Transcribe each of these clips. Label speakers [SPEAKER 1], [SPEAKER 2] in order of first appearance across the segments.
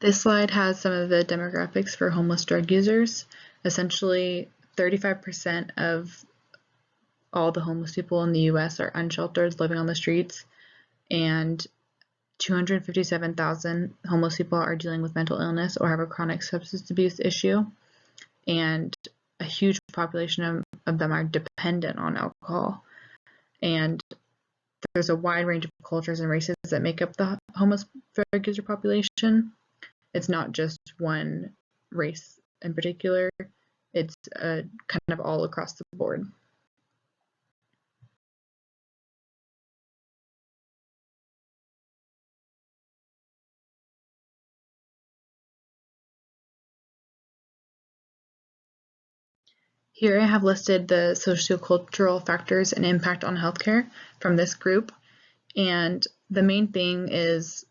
[SPEAKER 1] This slide has some of the demographics for homeless drug users. Essentially, 35% of all the homeless people in the US are unsheltered, living on the streets, and 257,000 homeless people are dealing with mental illness or have a chronic substance abuse issue, and a huge population of them are dependent on alcohol. And there's a wide range of cultures and races that make up the homeless drug user population. It's not just one race in particular, it's kind of all across the board. Here I have listed the sociocultural factors and impact on healthcare from this group. And the main thing is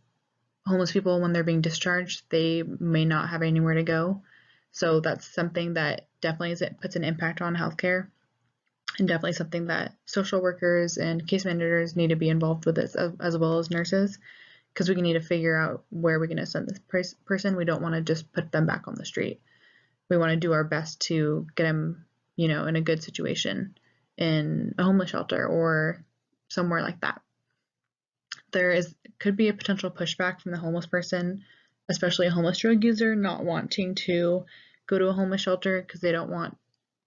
[SPEAKER 1] homeless people, when they're being discharged, they may not have anywhere to go. So that's something that definitely puts an impact on healthcare, and definitely something that social workers and case managers need to be involved with this, as well as nurses, because we need to figure out where we're going to send this person. We don't want to just put them back on the street. We want to do our best to get them, in a good situation in a homeless shelter or somewhere like that. There could be a potential pushback from the homeless person, especially a homeless drug user, not wanting to go to a homeless shelter because they don't want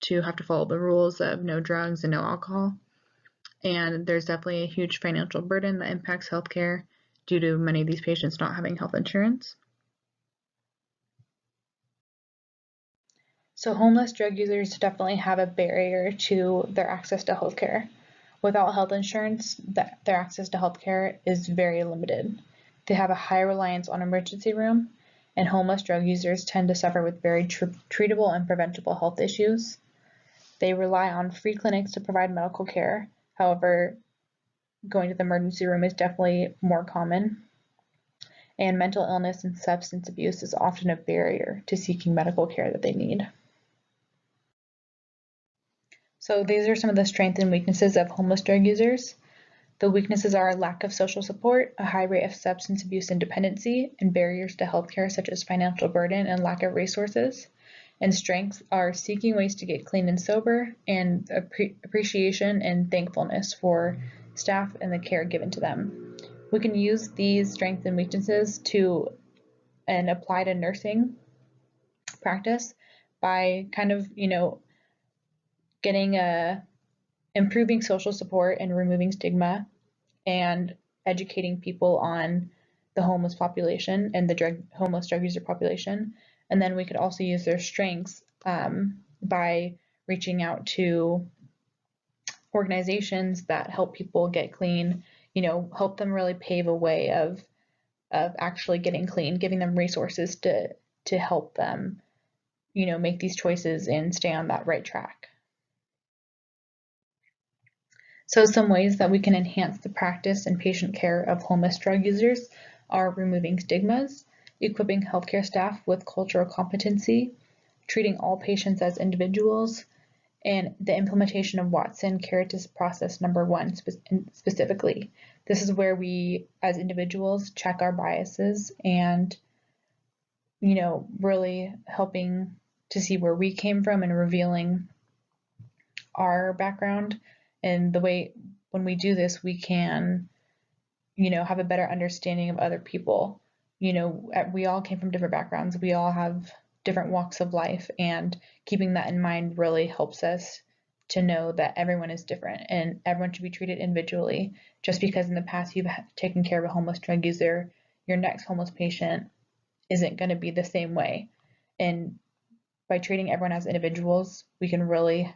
[SPEAKER 1] to have to follow the rules of no drugs and no alcohol. And there's definitely a huge financial burden that impacts healthcare due to many of these patients not having health insurance. So homeless drug users definitely have a barrier to their access to healthcare. Without health insurance, their access to healthcare is very limited. They have a high reliance on emergency room, and homeless drug users tend to suffer with very treatable and preventable health issues. They rely on free clinics to provide medical care. However, going to the emergency room is definitely more common. And mental illness and substance abuse is often a barrier to seeking medical care that they need. So these are some of the strengths and weaknesses of homeless drug users. The weaknesses are lack of social support, a high rate of substance abuse and dependency, and barriers to healthcare such as financial burden and lack of resources. And strengths are seeking ways to get clean and sober, and appreciation and thankfulness for staff and the care given to them. We can use these strengths and weaknesses and apply to nursing practice by kind of, improving social support and removing stigma and educating people on the homeless population and the homeless drug user population. And then we could also use their strengths by reaching out to organizations that help people get clean, help them really pave a way of actually getting clean, giving them resources to help them, make these choices and stay on that right track. So some ways that we can enhance the practice and patient care of homeless drug users are removing stigmas, equipping healthcare staff with cultural competency, treating all patients as individuals, and the implementation of Watson Caritas process number 1 specifically. This is where we, as individuals, check our biases and, really helping to see where we came from and revealing our background. And the way when we do this, we can, have a better understanding of other people. We all came from different backgrounds. We all have different walks of life, and keeping that in mind really helps us to know that everyone is different and everyone should be treated individually. Just because in the past you've taken care of a homeless drug user, your next homeless patient isn't going to be the same way. And by treating everyone as individuals, we can really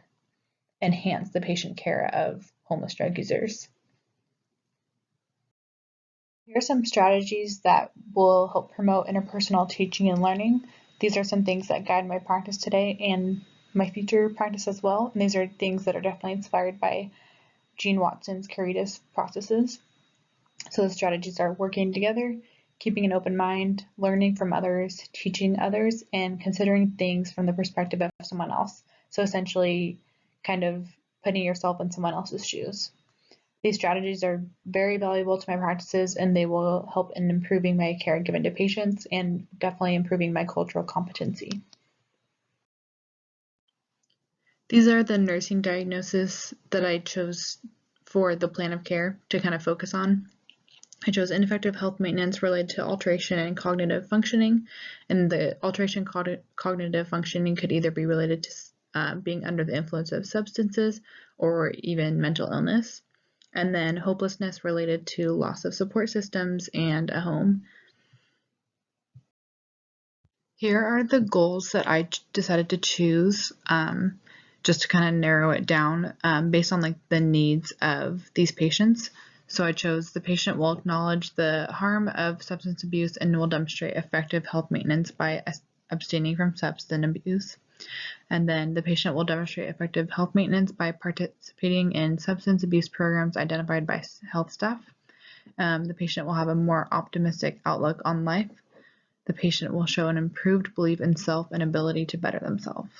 [SPEAKER 1] enhance the patient care of homeless drug users. Here are some strategies that will help promote interpersonal teaching and learning. These are some things that guide my practice today and my future practice as well. And these are things that are definitely inspired by Gene Watson's Caritas processes. So the strategies are working together, keeping an open mind, learning from others, teaching others, and considering things from the perspective of someone else. So essentially kind of putting yourself in someone else's shoes. These strategies are very valuable to my practices and they will help in improving my care given to patients and definitely improving my cultural competency. These are the nursing diagnoses that I chose for the plan of care to kind of focus on. I chose ineffective health maintenance related to alteration in cognitive functioning, and the alteration in cognitive functioning could either be related to being under the influence of substances or even mental illness. And then hopelessness related to loss of support systems and a home. Here are the goals that I decided to choose just to kind of narrow it down based on like the needs of these patients. So I chose the patient will acknowledge the harm of substance abuse and will demonstrate effective health maintenance by abstaining from substance abuse. And then the patient will demonstrate effective health maintenance by participating in substance abuse programs identified by health staff. The patient will have a more optimistic outlook on life. The patient will show an improved belief in self and ability to better themselves.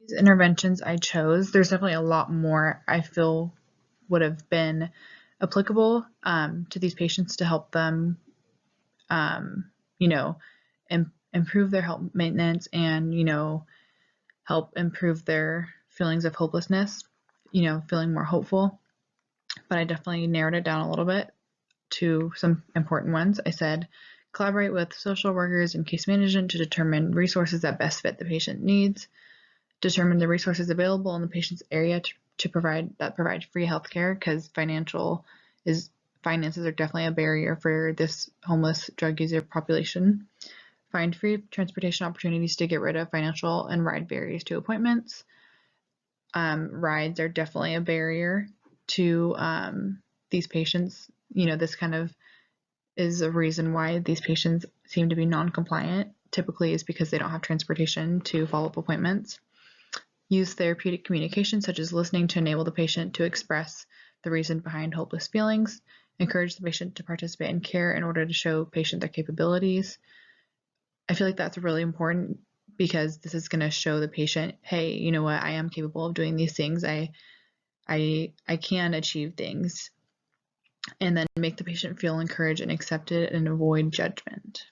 [SPEAKER 1] These interventions I chose, there's definitely a lot more I feel would have been applicable to these patients to help them, improve their health maintenance and, help improve their feelings of hopelessness, feeling more hopeful. But I definitely narrowed it down a little bit to some important ones. I said, collaborate with social workers and case management to determine resources that best fit the patient needs, determine the resources available in the patient's area to provide free healthcare, because finances are definitely a barrier for this homeless drug user population. Find free transportation opportunities to get rid of financial and ride barriers to appointments. Rides are definitely a barrier to these patients. This kind of is a reason why these patients seem to be non-compliant. Typically is because they don't have transportation to follow-up appointments. Use therapeutic communication, such as listening, to enable the patient to express the reason behind hopeless feelings. Encourage the patient to participate in care in order to show patient their capabilities. I feel like that's really important because this is going to show the patient, hey, you know what, I am capable of doing these things. I can achieve things. And then make the patient feel encouraged and accepted and avoid judgment.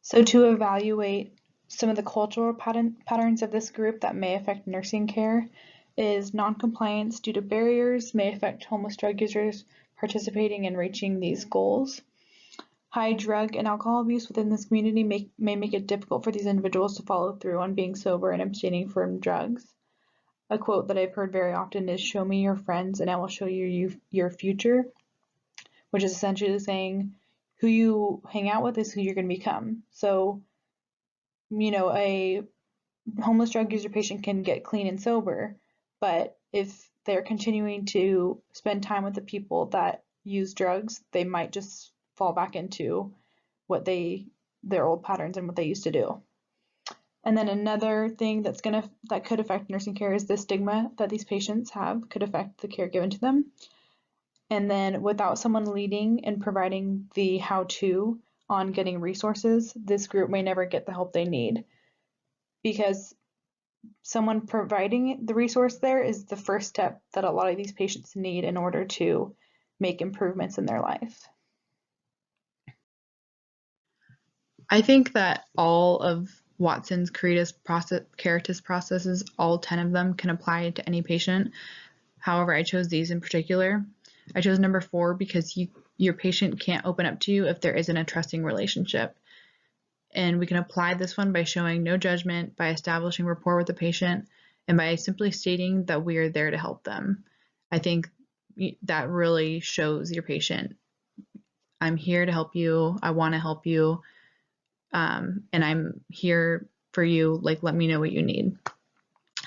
[SPEAKER 1] So to evaluate some of the cultural patterns of this group that may affect nursing care is noncompliance due to barriers may affect homeless drug users participating in reaching these goals. High drug and alcohol abuse within this community may make it difficult for these individuals to follow through on being sober and abstaining from drugs. A quote that I've heard very often is, show me your friends and I will show you your future, which is essentially saying who you hang out with is who you're going to become. So, a homeless drug user patient can get clean and sober, but if they're continuing to spend time with the people that use drugs, they might just fall back into their old patterns and what they used to do. And then another thing that could affect nursing care is the stigma that these patients have could affect the care given to them. And then without someone leading and providing the how-to on getting resources, this group may never get the help they need, because someone providing the resource there is the first step that a lot of these patients need in order to make improvements in their life. I think that all of Watson's Caritas processes, all 10 of them, can apply to any patient. However, I chose these in particular. I chose number 4 because your patient can't open up to you if there isn't a trusting relationship. And we can apply this one by showing no judgment, by establishing rapport with the patient, and by simply stating that we are there to help them. I think that really shows your patient, I'm here to help you, I want to help you, and I'm here for you, like, let me know what you need.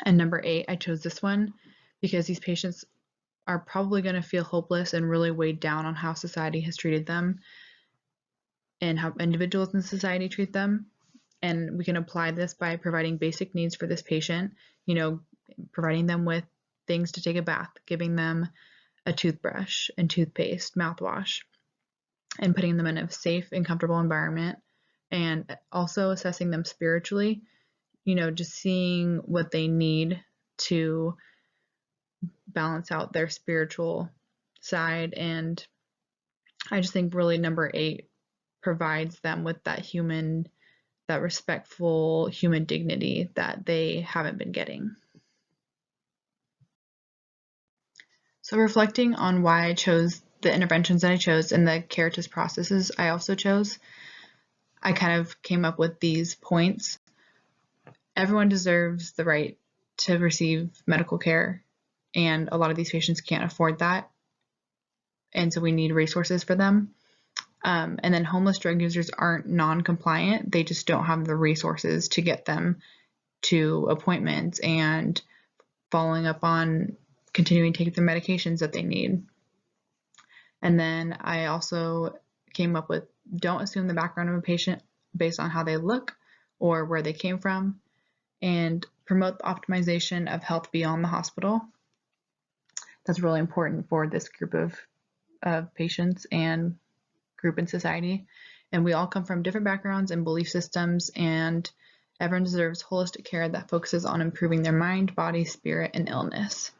[SPEAKER 1] And number 8, I chose this one because these patients are probably going to feel hopeless and really weighed down on how society has treated them and how individuals in society treat them. And we can apply this by providing basic needs for this patient, providing them with things to take a bath, giving them a toothbrush and toothpaste, mouthwash, and putting them in a safe and comfortable environment, and also assessing them spiritually, just seeing what they need to balance out their spiritual side. And I just think really number 8 provides them with that respectful human dignity that they haven't been getting. So reflecting on why I chose the interventions that I chose and the care-assist processes I also chose, I kind of came up with these points. Everyone deserves the right to receive medical care, and a lot of these patients can't afford that, and so we need resources for them. And then homeless drug users aren't non-compliant, they just don't have the resources to get them to appointments and following up on continuing to take their medications that they need. And then I also came up with, don't assume the background of a patient based on how they look or where they came from, and promote the optimization of health beyond the hospital. That's really important for this group of patients and group in society. And we all come from different backgrounds and belief systems, and everyone deserves holistic care that focuses on improving their mind, body, spirit, and illness.